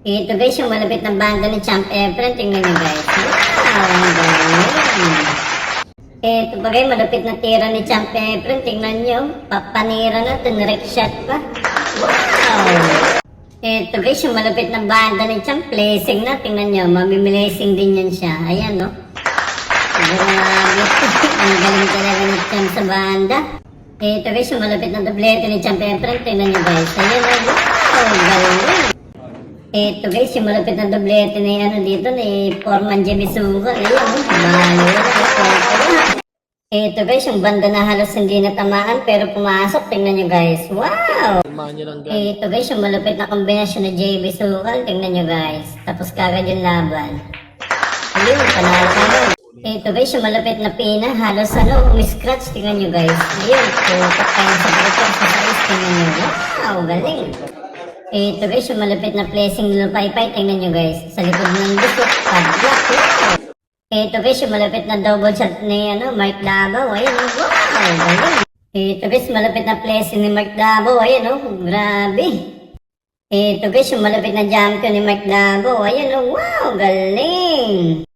Ito guys, yung malapit na banda ni Champ Efren. Tingnan nyo guys. Wow, ang galing. Ito pa guys, malapit na tira ni Champ Efren. Tingnan nyo. Papanira na, tinrek shot pa. Wow. Ito guys, yung malapit na banda ni Champ. Placing na, tingnan nyo. Mamimilacing din yan siya. Ayan no. Grabe. Ang galing talaga ni Champ sa banda. Ito guys, yung malapit na doblete ni Champ Efren. Tingnan nyo guys. Ayan no. Wow, galing. Ito guys, yung malapit na doblete ni dito ni Foreman Jimmy Suga. Ayan, balo. Ito guys, yung banda na halos hindi natamaan pero pumasok. Tingnan nyo guys. Wow! Ito guys, yung malapit na kombinasyon na JB Sukal. Tingnan nyo guys. Tapos kagad yung laban. Ayun, panalo kagad. Ito guys, yung malapit na pina. Halos umi-scratch. Tingnan nyo guys. Ayun, putak tayo sa protect sa size. Tingnan nyo. Wow, galing. Ito guys, yung malapit na placing ng paypay. Tingnan nyo guys. Sa likod ng gusto. Padlock. Wow! Ito guys, yung malapit na double shot ni Mark Davao. Ayan, wow! Galing. Ito guys, malapit na placing ni Mark Davao. Ayan, grabe. Ito guys, yung malapit na jump ni Mark Davao. Ayan, wow! Galing.